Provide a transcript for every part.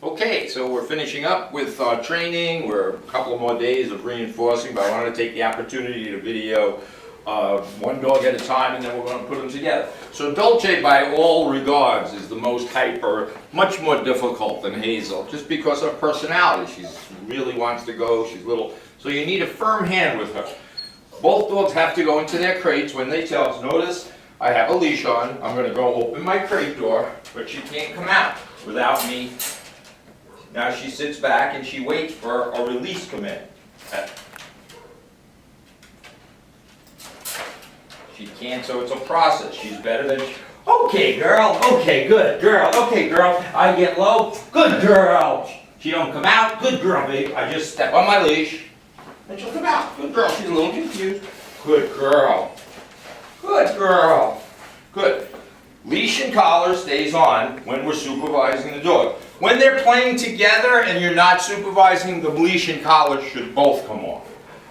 Okay, so we're finishing up with training. We're a couple more days of reinforcing, but I wanted to take the opportunity to video one dog at a time, and then we're going to put them together. So Dolce, by all regards, is the most hyper, much more difficult than Hazel, just because of her personality. She really wants to go, she's little, so you need a firm hand with her. Both dogs have to go into their crates when they tell us. Notice, I have a leash on. I'm going to go open my crate door, but she can't come out without me. Now she sits back and she waits for a release command. She can't, so it's a process. She's better than okay, girl. Okay, good girl. Okay, girl. I get low. Good girl. She don't come out. Good girl, baby. I just step on my leash and she'll come out. Good girl. She's a little confused. Good girl. Good girl. Good. Leash and collar stays on when we're supervising the dog. When they're playing together and you're not supervising, the leash and collar should both come off.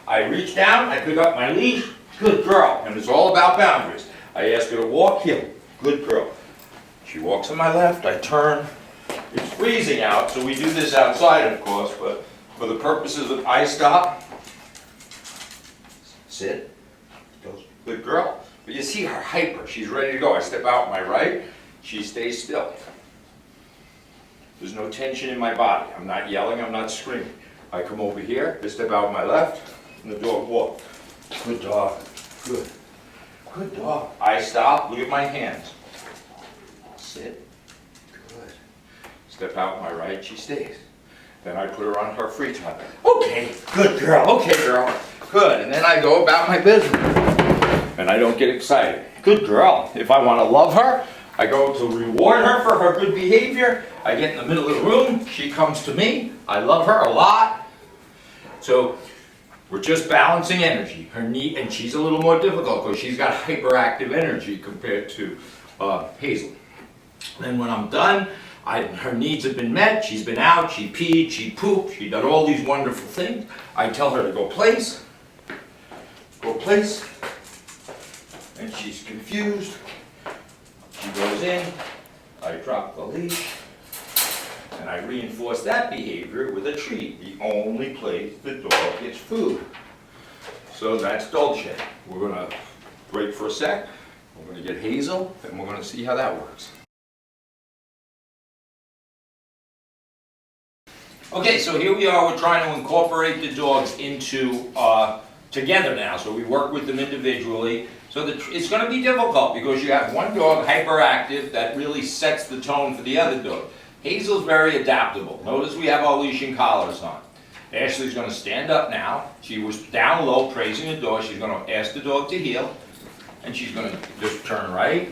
I reach down, I pick up my leash, good girl, and it's all about boundaries. I ask her to walk, heel, good girl. She walks on my left, I turn. It's freezing out, so we do this outside, of course, but for the purposes of I stop, sit, goes, good girl. But you see her hyper, she's ready to go. I step out my right, she stays still. There's no tension in my body. I'm not yelling, I'm not screaming. I come over here, I step out my left, and the dog walks. Good dog, good. Good dog. I stop, look at my hands. Sit, good. Step out my right, she stays. Then I put her on her free time. Okay, good girl, okay girl, good. And then I go about my business. And I don't get excited. Good girl. If I want to love her, I go to reward her for her good behavior. I get in the middle of the room. She comes to me. I love her a lot. So we're just balancing energy. Her need, and she's a little more difficult because she's got hyperactive energy compared to Hazel. Then when I'm done, her needs have been met. She's been out. She peed. She pooped. She done all these wonderful things. I tell her to go place. Go place. And she's confused. She goes in, I drop the leash, and I reinforce that behavior with a treat, the only place the dog gets food. So that's Dolce. We're going to break for a sec, we're going to get Hazel, and we're going to see how that works. Okay, so here we are, we're trying to incorporate the dogs into together now, so we work with them individually. So it's going to be difficult because you have one dog hyperactive that really sets the tone for the other dog. Hazel's very adaptable. Notice we have our leash and collars on. Ashley's going to stand up now. She was down low praising the dog. She's going to ask the dog to heel. And she's going to just turn right.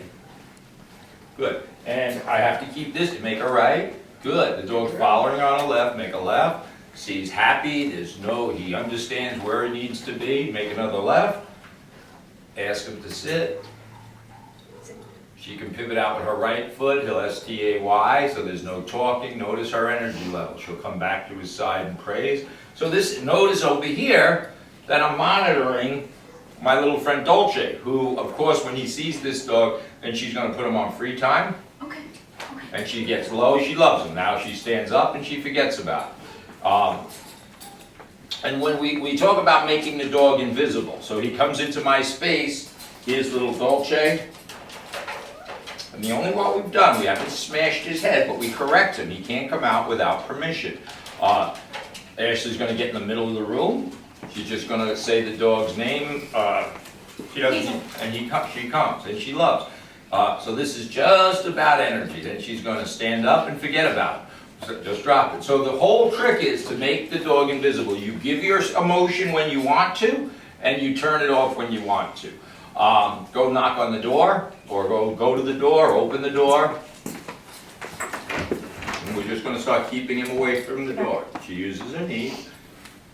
Good. And I have to keep this to make her right. Good. The dog's following on the left. Make a left. See, he's happy. He understands where he needs to be. Make another left. Ask him to sit. She can pivot out with her right foot. He'll S-T-A-Y, so there's no talking. Notice her energy level. She'll come back to his side and praise. So notice over here that I'm monitoring my little friend Dolce, who, of course, when he sees this dog, then she's going to put him on free time. Okay. And she gets low, she loves him. Now she stands up and she forgets about it. And when we talk about making the dog invisible, so he comes into my space, here's little Dolce, and the only one we've done, we haven't smashed his head, but we correct him. He can't come out without permission. Ashley's going to get in the middle of the room. She's just going to say the dog's name. She comes, and she loves. So this is just about energy. Then she's going to stand up and forget about it. Just drop it. So the whole trick is to make the dog invisible. You give your emotion when you want to, and you turn it off when you want to. Go knock on the door, or go to the door, open the door. And we're just going to start keeping him away from the door. She uses her knees,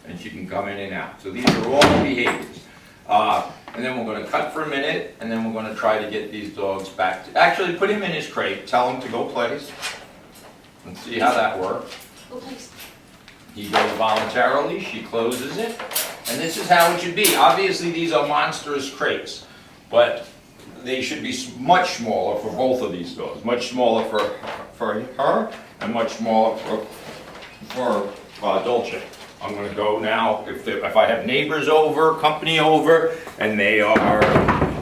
and she can come in and out. So these are all the behaviors. And then we're going to cut for a minute, and then we're going to try to get these dogs back to... Actually, put him in his crate. Tell him to go place. And see how that works. He goes voluntarily, she closes it, and this is how it should be. Obviously these are monstrous crates, but they should be much smaller for both of these dogs. Much smaller for her and much smaller for Dolce. I'm gonna go now, if I have neighbors over, company over, and they are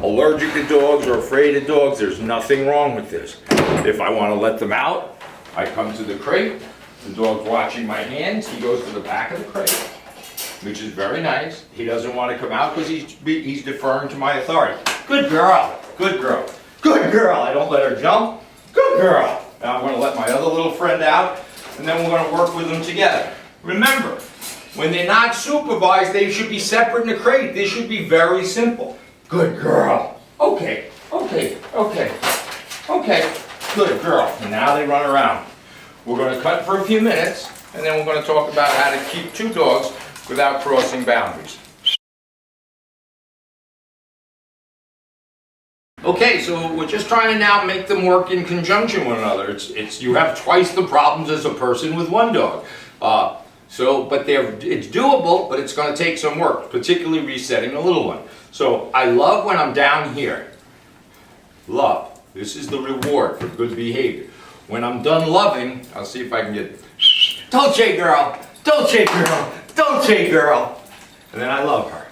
allergic to dogs or afraid of dogs, there's nothing wrong with this. If I wanna let them out, I come to the crate, the dog's watching my hands, he goes to the back of the crate, which is very nice. He doesn't wanna come out because he's deferring to my authority. Good girl, good girl, good girl. I don't let her jump, good girl. Now I'm gonna let my other little friend out, and then we're gonna work with them together. Remember, when they're not supervised, they should be separate in the crate. This should be very simple. Good girl. Okay, okay, okay, okay. Good girl. And now they run around. We're going to cut for a few minutes, and then we're going to talk about how to keep two dogs without crossing boundaries. Okay, so we're just trying to now make them work in conjunction with one another. You have twice the problems as a person with one dog. It's doable, but it's going to take some work, particularly resetting the little one. So I love when I'm down here. Love. This is the reward for good behavior. When I'm done loving, I'll see if I can get, Dolce girl, Dolce girl, Dolce girl. And then I love her.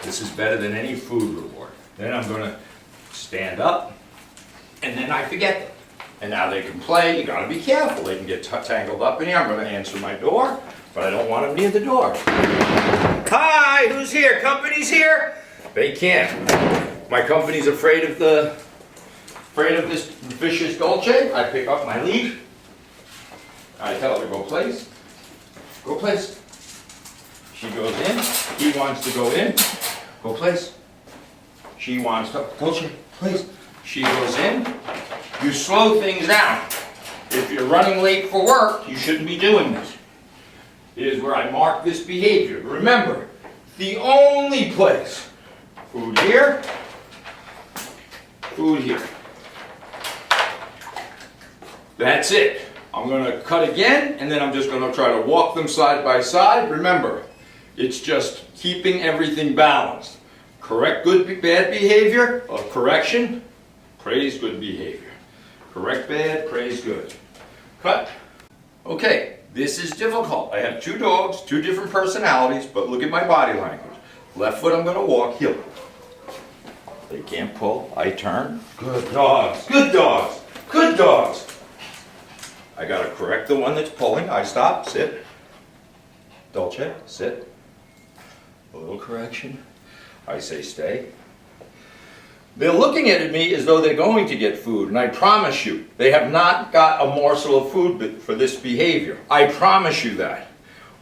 This is better than any food reward. Then I'm going to stand up. And then I forget them. And now they can play. You gotta be careful. They can get tangled up in here. I'm gonna answer my door, but I don't want them near the door. Hi, who's here? Company's here? They can't. My company's afraid of this vicious Dolce. I pick up my leash. I tell her to go place. Go place. She goes in. He wants to go in. Go place. She wants to, Dolce, place. She goes in. You slow things down. If you're running late for work, you shouldn't be doing this. It is where I mark this behavior. Remember, the only place. Food here. Food here. That's it. I'm going to cut again, and then I'm just going to try to walk them side by side. Remember, it's just keeping everything balanced. Correct good, bad behavior, or correction. Praise good behavior. Correct bad, praise good. Cut. Okay, this is difficult. I have two dogs, two different personalities, but look at my body language. Left foot I'm going to walk, heel. They can't pull, I turn. Good dogs, good dogs, good dogs. I got to correct the one that's pulling. I stop, sit. Dolce, sit. A little correction. I say stay. They're looking at me as though they're going to get food, and I promise you, they have not got a morsel of food for this behavior. I promise you that.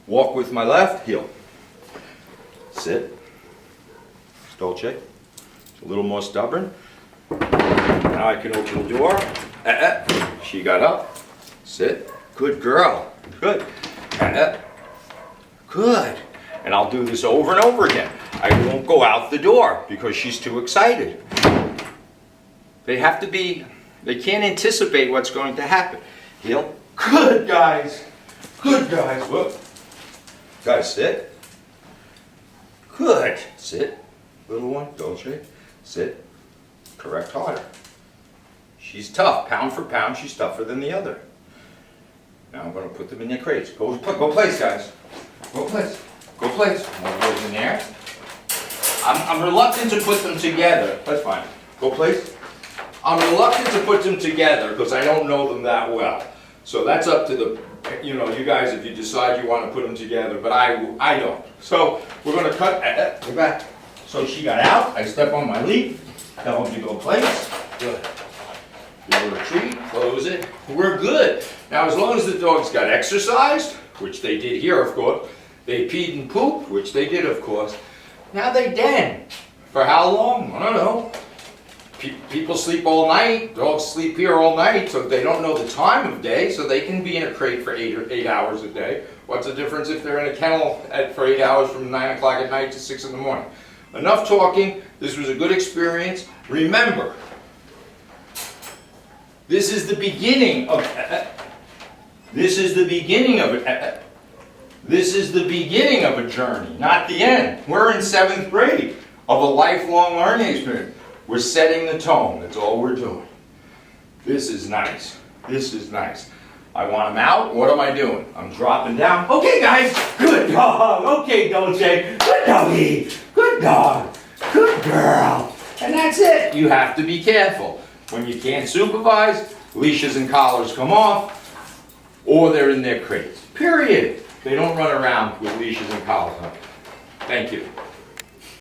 Walk with my left, heel. Sit. Dolce. It's a little more stubborn. Now I can open the door. She got up. Sit. Good girl. Good. Good. And I'll do this over and over again. I won't go out the door because she's too excited. They have to be, they can't anticipate what's going to happen. Heel. Good guys. Good guys. Whoop. Guys, sit. Good. Sit. Little one, Dolce. Sit. Correct harder. She's tough. Pound for pound, she's tougher than the other. Now I'm going to put them in their crates. Go place, guys. Go place. Go place. One goes in there. I'm reluctant to put them together. That's fine. Go place. I'm reluctant to put them together because I don't know them that well. So that's up to the, you guys if you decide you want to put them together, but I don't. So we're going to cut, go back. So she got out, I step on my lead, tell them to go place. Good. You'll retreat, close it. We're good. Now as long as the dogs got exercised, which they did here of course, they peed and pooped, which they did of course. Now they den. For how long? I don't know. People sleep all night, dogs sleep here all night, so they don't know the time of day, so they can be in a crate for 8 hours a day. What's the difference if they're in a kennel for 8 hours from 9 o'clock at night to 6 in the morning? Enough talking. This was a good experience. Remember, this is the beginning of this is the beginning of it. This is the beginning of a journey, not the end. We're in 7th grade of a lifelong learning experience. We're setting the tone. That's all we're doing. This is nice. This is nice. I want them out. What am I doing? I'm dropping down. Okay, guys. Good dog. Okay, Dolce. Good doggy. Good dog. Good girl. And that's it. You have to be careful. When you can't supervise, leashes and collars come off, or they're in their crates. Period. They don't run around with leashes and collars on. Thank you.